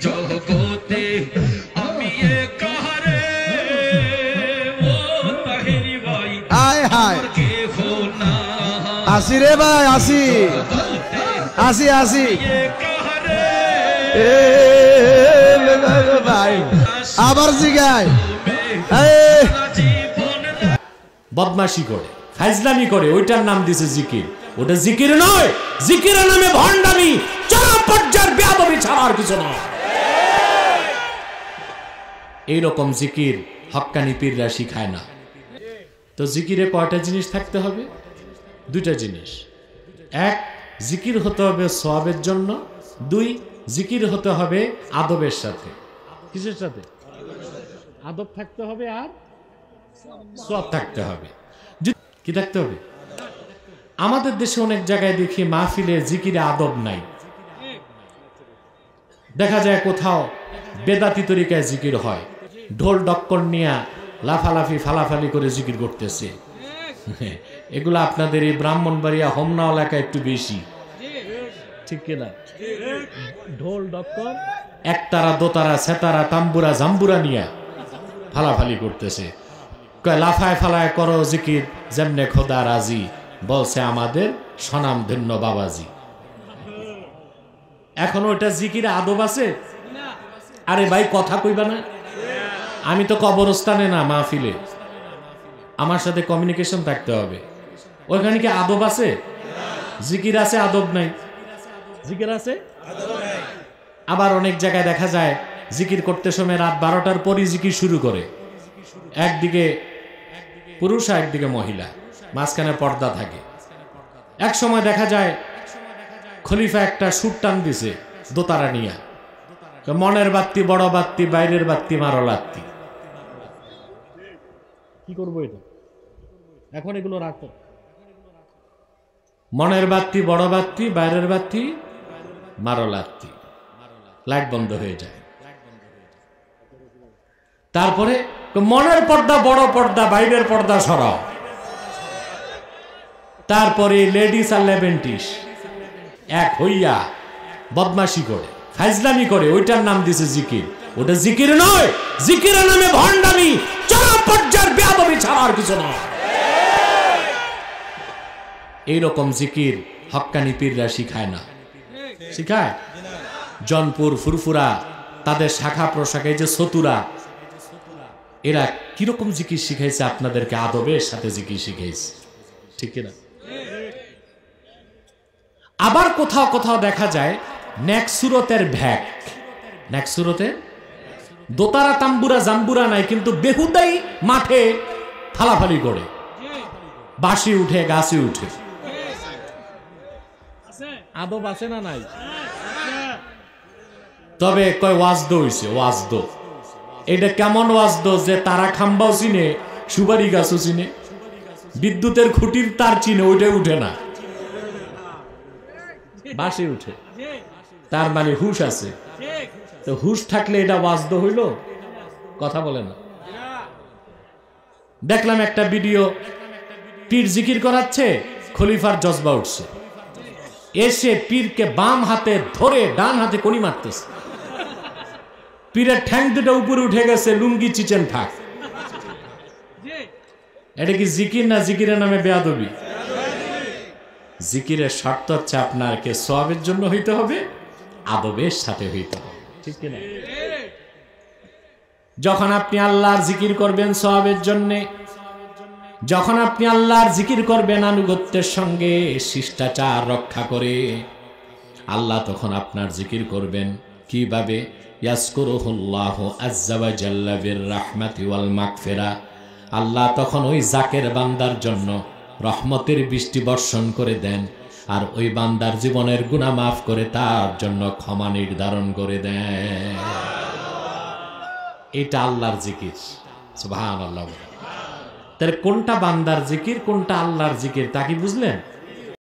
জগতে আমি একারে ও তাহেরি ভাই আয় হায় কেহ না আসি রে ভাই আসি আসি আসি ভাই আবার জিগায় বদমাশি করে ফাজলামি করে ওইটার নাম দিছে জিকির। ওটা জিকির নয়, জিকিরের নামে ভণ্ডামি, চরম পর্যায়ের বেয়াদবি ছাড়া আর কিছু নয়। এইরকম জিকির হক্কানি পীররা শিখায় না। তো জিকিরে কয়টা জিনিস থাকতে হবে? দুইটা জিনিস। এক, জিকির হতে হবে সওয়াবের জন্য। দুই, জিকির হতে হবে আদবের সাথে। কিসের সাথে? আদব থাকতে হবে আর সওয়াব থাকতে হবে। কি থাকতে হবে? আমাদের দেশে অনেক জায়গায় দেখি মাহফিলে জিকিরে আদব নাই। দেখা যায় কোথাও বেদাতি তরিকায় জিকির হয়, ঢোল ডক্কর নিয়ে লাফালাফি ফালাফালি করে জিকির করতেছে। এগুলো আপনাদের এই ব্রাহ্মণবাড়িয়া হোমনা এলাকায় একটু বেশি, ঠিক কিনা? ঢোল ডক্কর একতারা দোতারা সেতারা তাম্বুরা জাম্বুরা নিয়ে ফালাফালি করতেছে। লাফায় ফালায় করো জিকির যেমনে খোদা রাজি, বলছে আমাদের সনাম ধন্য বাবাজি। এখন ওটা জিকিরে আদব আছে? আরে ভাই কথা কইবা না? আমি তো কবরস্থানে না, মাহফিলে। আমার সাথে কমিউনিকেশন থাকতে হবে। ওইখানে কি আদব আছে? জিকির আছে, আদব নাই। জিকির আছে, আবার অনেক জায়গায় দেখা যায় জিকির করতে সময় রাত 12টার পরই জিকির শুরু করে। একদিকে পুরুষ আর একদিকে মহিলা, মাঝখানে পর্দা থাকে। এক সময় দেখা যায় খলিফা একটা সুর টান দিছে দোতারা নিয়া, মনের বাত্তি বড় বাত্তি, বাইরের বাত্তি মারো লাত্তি। কি করবো এটা এখন? এগুলো রাখো। মনের বাত্তি বড় বাত্তি, বাইরের বাত্তি মারো লাত্তি, লাইট বন্ধ হয়ে যায়। তারপরে মনের পর্দা বড় পর্দা, বাইরের পর্দা সরাও। তারপরে লেডিস আর লেভেন্টিস এক হইয়া বদমাশি করে ফাজলামি করে, ওইটার নাম দিছে জিকির। ওটা জিকির নয়, জিকিরের নামে ভণ্ডামি, চরম পর্যায়ের বেয়াদবি ছাড়া আর কিছু নয়। এইরকম জিকির হক্কানি পীররা শিখায় না। শিখায় জনপুর ফুরফুরা, তাদের শাখা প্রশাখায় যে সতুরা, এরা কিরকম জিকির শিখাইছে আপনাদেরকে? আদবের সাথে জিকির শিখাইছে, ঠিক কিনা? আবার কোথাও কোথাও দেখা যায় নেকসুরতের ভ্যাক, নেকসুরতের দোতারা তাম্বুরা জাম্বুরা নাই, কিন্তু বেহুদাই মাঠে ফালাফালি করে, বাঁশি উঠে গাছে উঠে। আদব আছে না নাই? তবে কয় ওয়াজদ হইছে, ওয়াজদ। এটা কেমন ওয়াজদ যে তারা খাম্বাও চিনে, সুপারি গাছও চিনে, বিদ্যুতের খুঁটির তার চিনে, ওইটা উঠে না, বাঁশি উঠে। তার মানে হুশ আছে। তো হুশ থাকলে এটা ওয়াজদ হইল? কথা বলে না। দেখলাম একটা ভিডিও, পীর জিকির করাচ্ছে, খলিফার জজবা উঠছে, এসে পীরকে বাম হাতে ধরে ডান হাতে কনি মারতেছে। পীরের ঠ্যাং দুটো উপরে উঠে গেছে, লুঙ্গি চিচেন থাক। এটা কি জিকির না জিকিরের নামে বেয়াদবি? জিকিরের শর্ত হচ্ছে আপনাকে সওয়াবের জন্য হইতে হবে, আদবের সাথে হইতে হবে, ঠিক কিনা? যখন আপনি আল্লাহর জিকির করবেন সওয়াবের জন্য, যখন আপনি আল্লাহর জিকির করবেন আনুগত্যের সঙ্গে, শিষ্টাচার রক্ষা করে, আল্লাহ তখন আপনার জিকির করবেন কিভাবে? ইয়াজকুরুহুল্লাহু আজ্জা ওয়া জাল্লা বির রাহমাতি ওয়াল মাগফিরা। আল্লাহ তখন ওই জাকের বান্দার জন্য রহমতের বৃষ্টি বর্ষণ করে দেন, আর ওই বান্দার জীবনের গুনাহ মাফ করে তার জন্য ক্ষমা নির্ধারণ করে দেন। এটা আল্লাহর জিকির। সুবহানাল্লাহ। তাহলে কোনটা বান্দার জিকির, কোনটা আল্লাহর জিকির তা কি বুঝলেন?